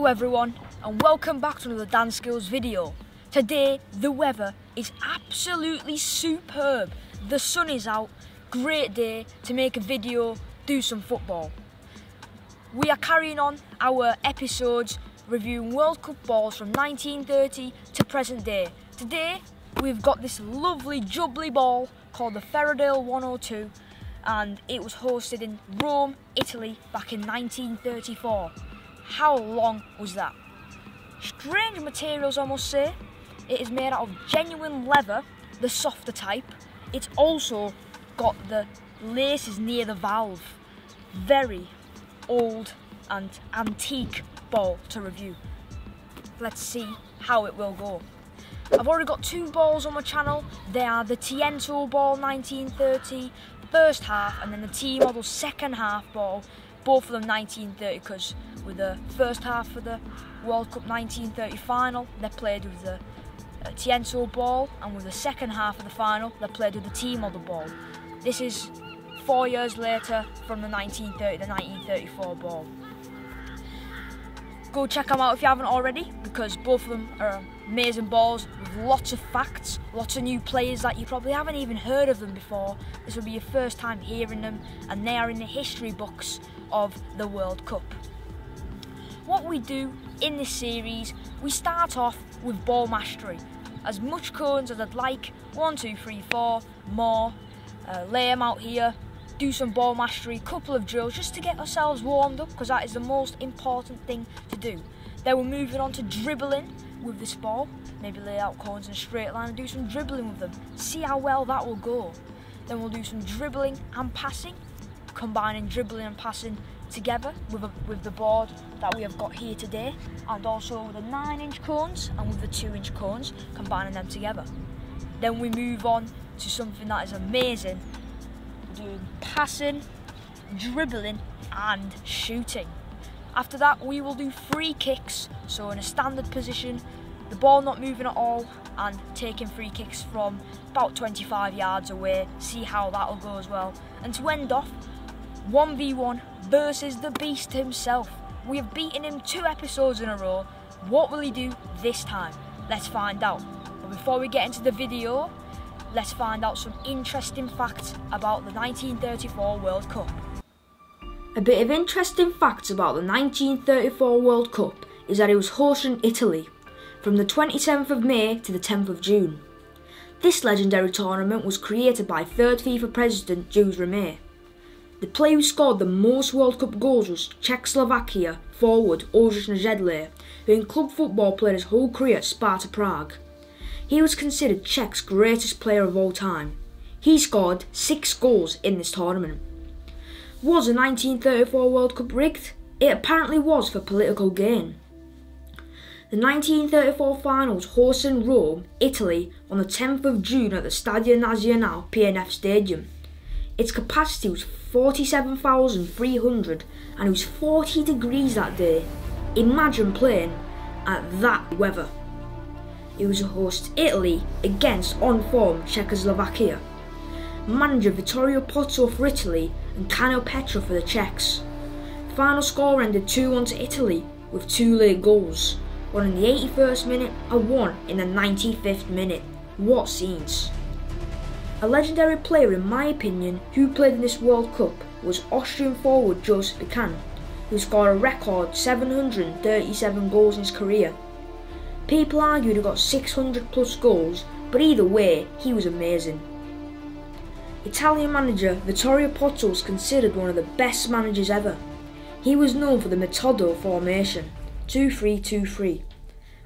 Hello everyone and welcome back to another DaNSkills video. Today the weather is absolutely superb. The sun is out, great day to make a video, do some football. We are carrying on our episodes reviewing World Cup balls from 1930 to present day. Today we've got this lovely jubbly ball called the FEDERALE 102 and it was hosted in Rome, Italy back in 1934. How long was that? Strange materials I must say. It is made out of genuine leather, the softer type. It's also got the laces near the valve. Very old and antique ball to review. Let's see how it will go. I've already got two balls on my channel. They are the Tiento ball 1930 first half and then the T-model second half ball, both of them 1930, because with the first half of the World Cup 1930 final they played with the Tiento ball, and with the second half of the final they played with the T-model ball. This is 4 years later from the 1930 to 1934 ball. Go check them out if you haven't already, because both of them are amazing balls with lots of facts, lots of new players that you probably haven't even heard of them before. This will be your first time hearing them, and they are in the history books of the World Cup. What we do in this series, we start off with ball mastery. As much cones as I'd like, 1, 2, 3, 4, more, lay them out here, do some ball mastery, couple of drills just to get ourselves warmed up, because that is the most important thing to do. Then we're moving on to dribbling with this ball, maybe lay out cones in a straight line and do some dribbling with them, see how well that will go. Then we'll do some dribbling and passing, combining dribbling and passing together with the board that we have got here today, and also with the 9-inch cones and with the 2-inch cones, combining them together. Then we move on to something that is amazing, doing passing, dribbling and shooting. After that we will do free kicks, so in a standard position, the ball not moving at all, and taking free kicks from about 25 yards away, see how that will go as well. And to end off, 1v1 versus the beast himself. We have beaten him 2 episodes in a row. What will he do this time? Let's find out. But before we get into the video, let's find out some interesting facts about the 1934 World Cup. A bit of interesting facts about the 1934 World Cup is that it was hosted in Italy from the 27th of May to the 10th of June. This legendary tournament was created by 3rd FIFA president Jules Rimet. The player who scored the most World Cup goals was Czechoslovakia forward Oldřich Nejedlý, who in club football played his whole career at Sparta Prague. He was considered Czech's greatest player of all time. He scored 6 goals in this tournament. Was the 1934 World Cup rigged? It apparently was for political gain. The 1934 final was hosted in Rome, Italy on the 10th of June at the Stadio Nazionale PNF Stadium. Its capacity was 47,300 and it was 40 degrees that day. Imagine playing at that weather. It was a host Italy against on-form Czechoslovakia. Manager Vittorio Pozzo for Italy and Cano Petra for the Czechs. The final score ended 2-1 to Italy with 2 late goals, one in the 81st minute and one in the 95th minute. What scenes! A legendary player in my opinion who played in this World Cup was Austrian forward Joseph Bican, who scored a record 737 goals in his career. People argued he got 600 plus goals, but either way he was amazing. Italian manager Vittorio Pozzo was considered one of the best managers ever. He was known for the metodo formation, 2-3-2-3.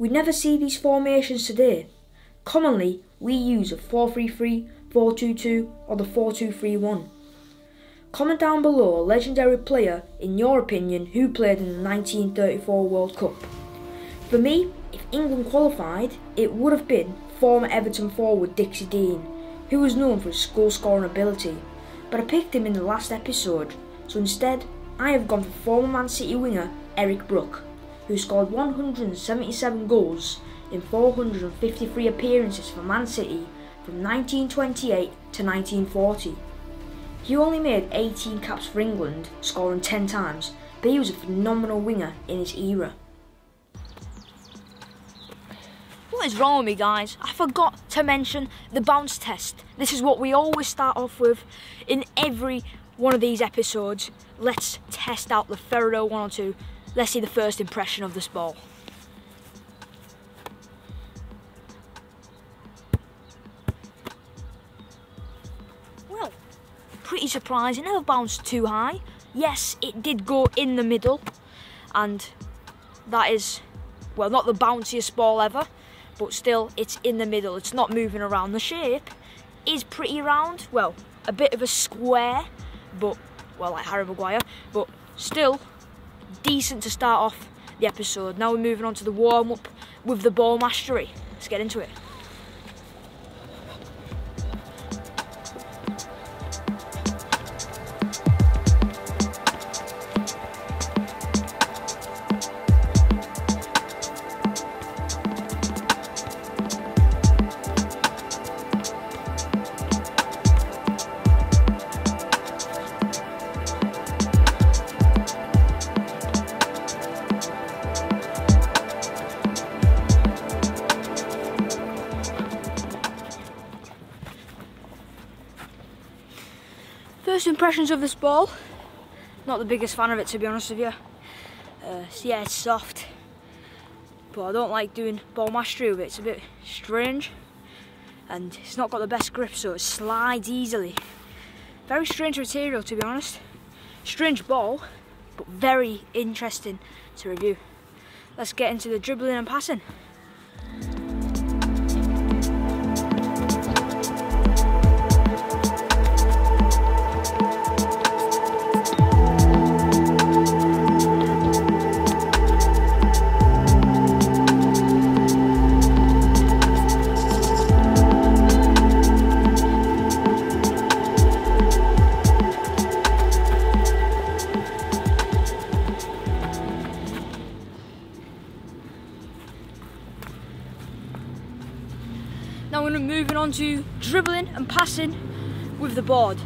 We never see these formations today. Commonly we use a 4-3-3, 4-2-2 or the 4-2-3-1. Comment down below a legendary player in your opinion who played in the 1934 World Cup. For me, if England qualified, it would have been former Everton forward Dixie Dean, who was known for his goal scoring ability, but I picked him in the last episode, so instead I have gone for former Man City winger Eric Brook, who scored 177 goals in 453 appearances for Man City from 1928 to 1940. He only made 18 caps for England, scoring 10 times, but he was a phenomenal winger in his era. is wrong with me, guys? I forgot to mention the bounce test. This is what we always start off with in every one of these episodes. Let's test out the FEDERALE 1 or 2. Let's see the first impression of this ball. Well, pretty surprised. It never bounced too high. Yes, it did go in the middle, and that is, well, not the bounciest ball ever, but still it's in the middle. It's not moving around. The shape is pretty round. Well, a bit of a square, but, well, like Harry Maguire, but still decent to start off the episode. Now we're moving on to the warm-up with the ball mastery. Let's get into it. First impressions of this ball, not the biggest fan of it, to be honest with you. Yeah, it's soft, but I don't like doing ball mastery with it. It's a bit strange, and it's not got the best grip, so it slides easily. Very strange material, to be honest. Strange ball, but very interesting to review. Let's get into the dribbling and passing. Now we're moving on to dribbling and passing with the board.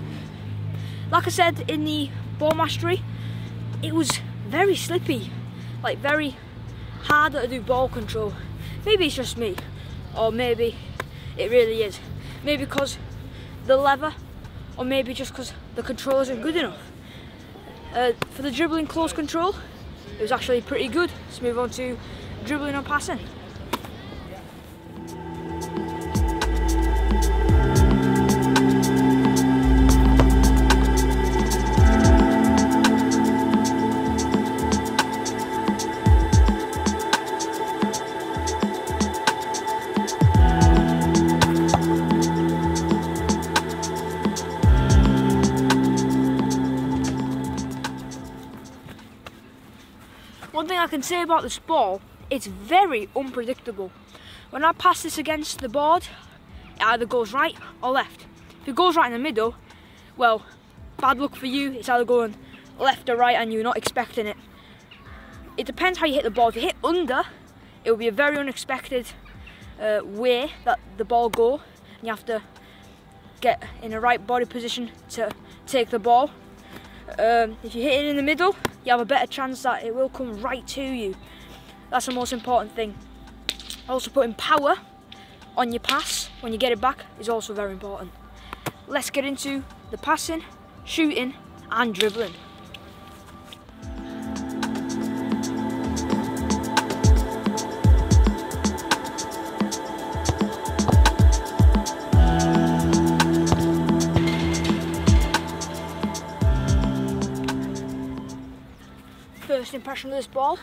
Like I said in the ball mastery, it was very slippy, like very hard to do ball control. Maybe it's just me, or maybe it really is. Maybe because the lever, or maybe just because the control isn't good enough. For the dribbling close control, it was actually pretty good. Let's move on to dribbling and passing. One thing I can say about this ball, it's very unpredictable. When I pass this against the board, it either goes right or left. If it goes right in the middle, well, bad luck for you. It's either going left or right and you're not expecting it. It depends how you hit the ball. If you hit under, it will be a very unexpected way that the ball go. And you have to get in the right body position to take the ball. If you hit it in the middle, you have a better chance that it will come right to you. That's the most important thing. Also, putting power on your pass when you get it back is also very important. Let's get into the passing, shooting and dribbling. First impression of this ball,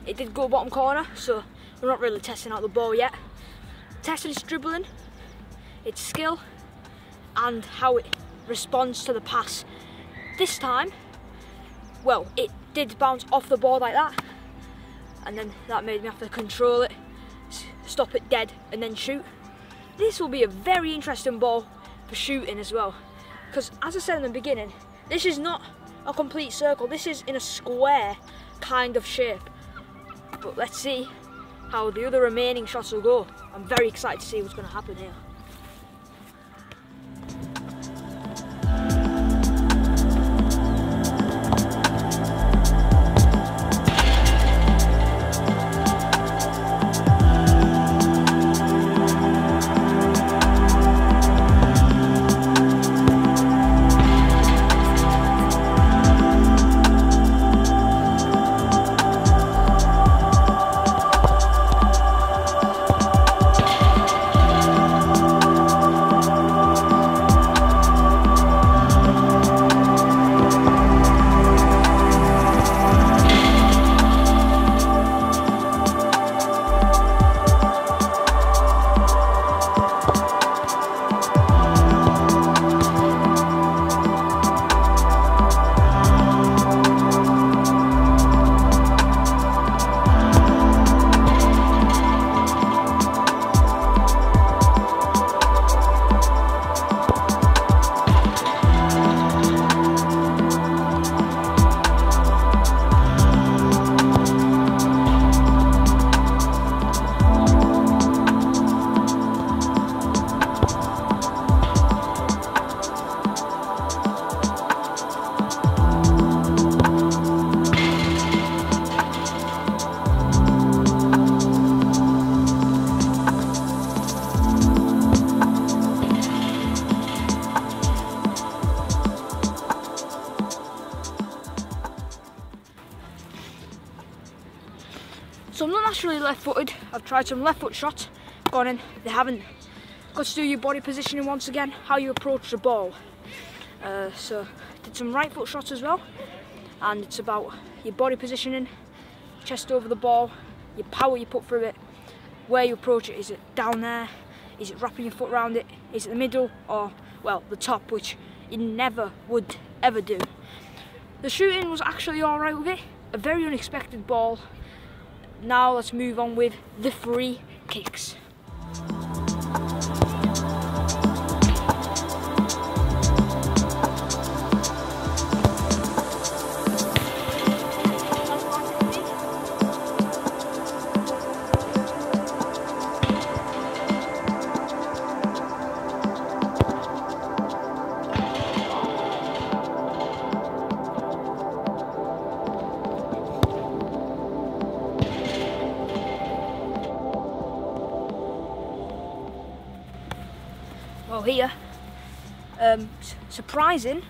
it did go bottom corner, so we're not really testing out the ball yet. Testing its dribbling, its skill, and how it responds to the pass. This time, well, it did bounce off the ball like that, and then that made me have to control it, stop it dead, and then shoot. This will be a very interesting ball for shooting as well, because as I said in the beginning, this is not a complete circle. This is in a square kind of shape. But let's see how the other remaining shots will go. I'm very excited to see what's going to happen here. left-footed. I've tried some left foot shots, gone in, they haven't. Got to do your body positioning once again, how you approach the ball. So did some right foot shots as well, and it's about your body positioning, chest over the ball, your power you put through it, where you approach it. Is it down there? Is it wrapping your foot around it? Is it the middle, or well, the top, which you never would ever do. The shooting was actually alright with it, a very unexpected ball. Now let's move on with the free kicks. Well, here, surprising,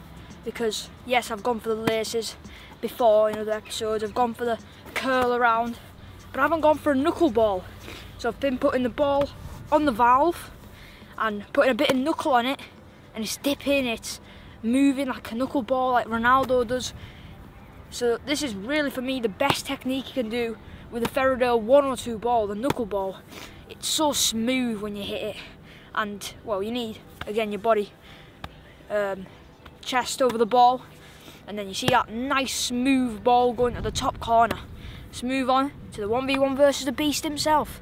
because yes, I've gone for the laces before in other episodes, I've gone for the curl around, but I haven't gone for a knuckle ball. So I've been putting the ball on the valve and putting a bit of knuckle on it, and it's dipping, it's moving like a knuckle ball like Ronaldo does. So this is really, for me, the best technique you can do with a FEDERALE 1 or 2 ball, the knuckle ball. It's so smooth when you hit it. And well, you need, again, your body, chest over the ball, and then you see that nice smooth ball going to the top corner. Let's move on to the 1v1 versus the beast himself.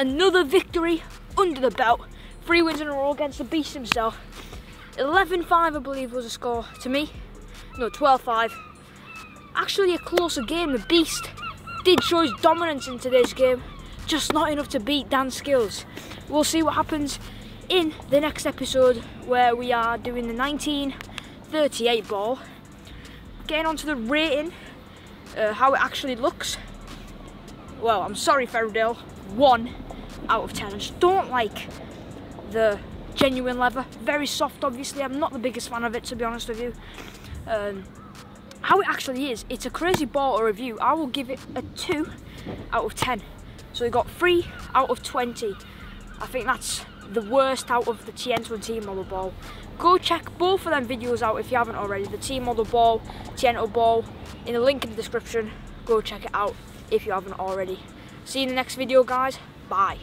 another victory under the belt. 3 wins in a row against the beast himself. 11-5 I believe was the score to me. No, 12-5. Actually a closer game. The beast did show his dominance in today's game, just not enough to beat DaNSkills. We'll see what happens in the next episode, where we are doing the 1938 ball. Getting onto the rating, how it actually looks. Well, I'm sorry FEDERALE, 1 out of 10. I just don't like the genuine leather. Very soft, obviously. I'm not the biggest fan of it, to be honest with you. How it actually is, it's a crazy ball to review. I will give it a 2 out of 10. So we got 3 out of 20. I think that's the worst out of the Tiento and team model ball. Go check both of them videos out if you haven't already. The team model ball, Tiento ball, in the link in the description. Go check it out if you haven't already. See you in the next video, guys. Bye.